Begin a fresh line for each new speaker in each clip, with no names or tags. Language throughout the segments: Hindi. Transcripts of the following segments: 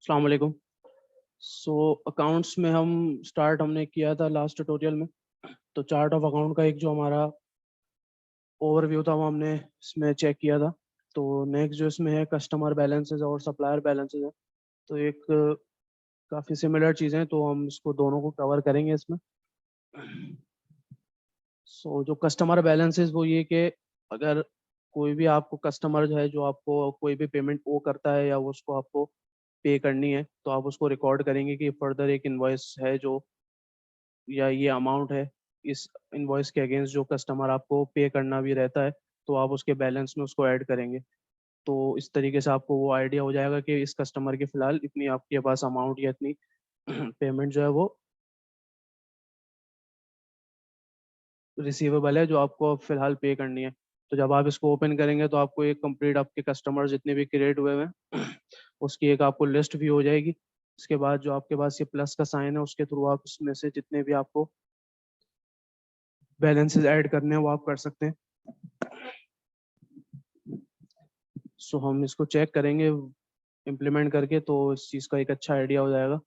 अस्सलाम वालेकुम। सो अकाउंट्स में हमने किया था लास्ट ट्यूटोरियल में। तो चार्ट ऑफ अकाउंट का एक जो हमारा ओवरव्यू था वो हमने इसमें चेक किया था। तो नेक्स्ट जो इसमें है कस्टमर बैलेंसेस और सप्लायर बैलेंसेस है। तो एक काफ़ी सिमिलर चीज़ें हैं, तो हम इसको दोनों को कवर करेंगे इसमें। सो जो कस्टमर बैलेंसेस वो ये कि अगर कोई भी आपको कस्टमर जो है जो आपको कोई भी पेमेंट ओ करता है या वो उसको आपको पे करनी है, तो आप उसको रिकॉर्ड करेंगे कि फर्दर एक इनवॉइस है जो या ये अमाउंट है, इस इनवॉइस के अगेंस्ट जो कस्टमर आपको पे करना भी रहता है, तो आप उसके बैलेंस में उसको ऐड करेंगे। तो इस तरीके से आपको वो आइडिया हो जाएगा कि इस कस्टमर की फ़िलहाल इतनी आपके पास अमाउंट या इतनी पेमेंट जो है वो रिसीवेबल है जो आपको फ़िलहाल पे करनी है। तो जब आप इसको ओपन करेंगे तो आपको एक कंप्लीट आपके कस्टमर जितने भी क्रिएट हुए हैं उसकी एक आपको लिस्ट भी हो जाएगी। इसके बाद जो आपके पास ये प्लस का साइन है उसके थ्रू आप इसमें से जितने भी आपको बैलेंसेस ऐड करने हैं वो आप कर सकते हैं। सो हम इसको चेक करेंगे इम्प्लीमेंट करके, तो इस चीज़ का एक अच्छा आइडिया हो जाएगा।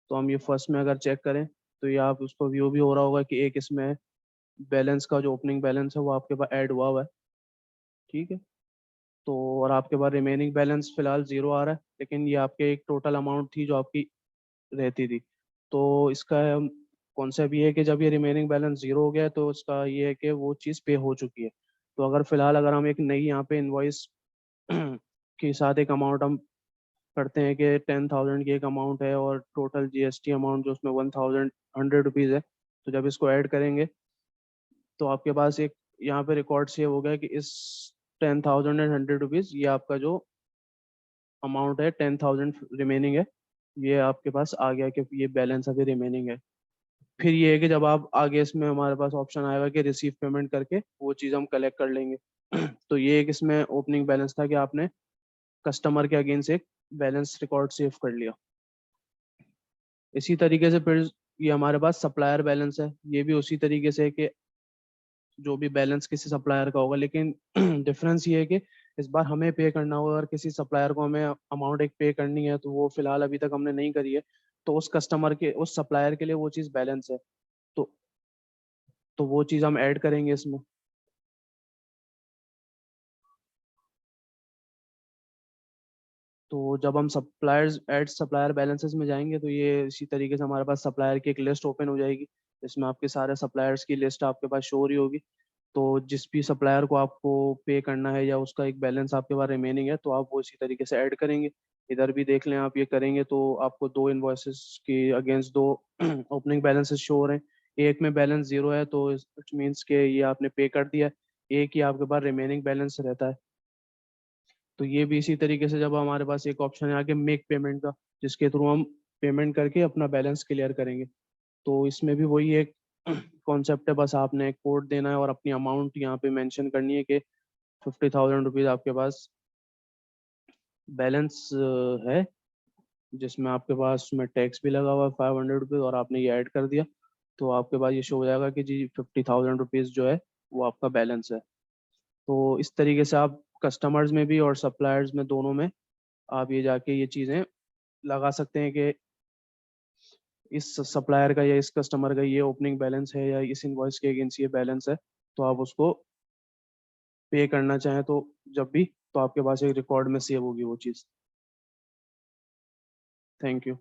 तो हम ये फर्स्ट में अगर चेक करें तो ये आप उसको व्यू भी हो रहा होगा कि एक इसमें बैलेंस का जो ओपनिंग बैलेंस है वो आपके पास ऐड हुआ है। ठीक है। तो और आपके पास रिमेनिंग बैलेंस फिलहाल ज़ीरो आ रहा है, लेकिन ये आपके एक टोटल अमाउंट थी जो आपकी रहती थी। तो इसका कॉन्सेप्ट ये है कि जब ये रिमेनिंग बैलेंस ज़ीरो हो गया है तो इसका ये है कि वो चीज़ पे हो चुकी है। तो अगर फिलहाल अगर हम एक नई यहाँ पे इनवॉइस के साथ एक अमाउंट हम करते हैं कि 10,000 की एक अमाउंट है और टोटल जीएसटी अमाउंट जो उसमें 1,100 रुपीज़ है, तो जब इसको ऐड करेंगे तो आपके पास एक यहाँ पे रिकॉर्ड सेव हो गया कि इस 10,100 रुपीज़ ये आपका जो अमाउंट है 10,000 रिमेनिंग है, ये आपके पास आ गया कि ये बैलेंस अभी रिमेनिंग है। फिर ये है कि जब आप आगे इसमें हमारे पास ऑप्शन आएगा कि रिसीव पेमेंट करके वो चीज़ हम कलेक्ट कर लेंगे। तो ये एक इसमें ओपनिंग बैलेंस था कि आपने कस्टमर के अगेंस्ट एक बैलेंस रिकॉर्ड सेव कर लिया। इसी तरीके से फिर ये हमारे पास सप्लायर बैलेंस है, ये भी उसी तरीके से है कि जो भी बैलेंस किसी सप्लायर का होगा, लेकिन डिफरेंस ये है कि इस बार हमें पे करना होगा। अगर किसी सप्लायर को हमें अमाउंट एक पे करनी है तो वो फिलहाल अभी तक हमने नहीं करी है, तो उस कस्टमर के उस सप्लायर के लिए वो चीज़ बैलेंस है। तो तो वो चीज़ हम ऐड करेंगे इसमें। तो जब हम सप्लायर्स ऐड सप्लायर बैलेंसेस में जाएंगे तो ये इसी तरीके से हमारे पास सप्लायर की एक लिस्ट ओपन हो जाएगी। इसमें आपके सारे सप्लायर्स की लिस्ट आपके पास शो हो रही होगी। तो जिस भी सप्लायर को आपको पे करना है या उसका एक बैलेंस आपके पास रिमेनिंग है तो आप वो इसी तरीके से ऐड करेंगे। इधर भी देख लें, आप ये करेंगे तो आपको दो इनवॉइसेस के अगेंस्ट दो ओपनिंग बैलेंसेस शो हो रहे हैं। एक में बैलेंस जीरो है तो इट मीन्स के ये आपने पे कर दिया। एक ही आपके पास रिमेनिंग बैलेंस रहता है। तो ये भी इसी तरीके से जब हमारे पास एक ऑप्शन है आगे मेक पेमेंट का, जिसके थ्रू हम पेमेंट करके अपना बैलेंस क्लियर करेंगे। तो इसमें भी वही एक कॉन्सेप्ट है, बस आपने एक कोड देना है और अपनी अमाउंट यहाँ पे मेंशन करनी है कि 50,000 रुपीज़ आपके पास बैलेंस है, जिसमें आपके पास उसमें टैक्स भी लगा हुआ है 500 रुपीज़, और आपने ये ऐड कर दिया। तो आपके पास ये शो हो जाएगा कि जी 50,000 रुपीज़ जो है वो आपका बैलेंस है। तो इस तरीके से आप कस्टमर्स में भी और सप्लायर्स में दोनों में आप ये जाके ये चीज़ें लगा सकते हैं कि इस सप्लायर का या इस कस्टमर का ये ओपनिंग बैलेंस है या इस इनवॉइस के अगेंस्ट ये बैलेंस है। तो आप उसको पे करना चाहें तो जब भी, तो आपके पास एक रिकॉर्ड में सेव होगी वो चीज़। Thank you.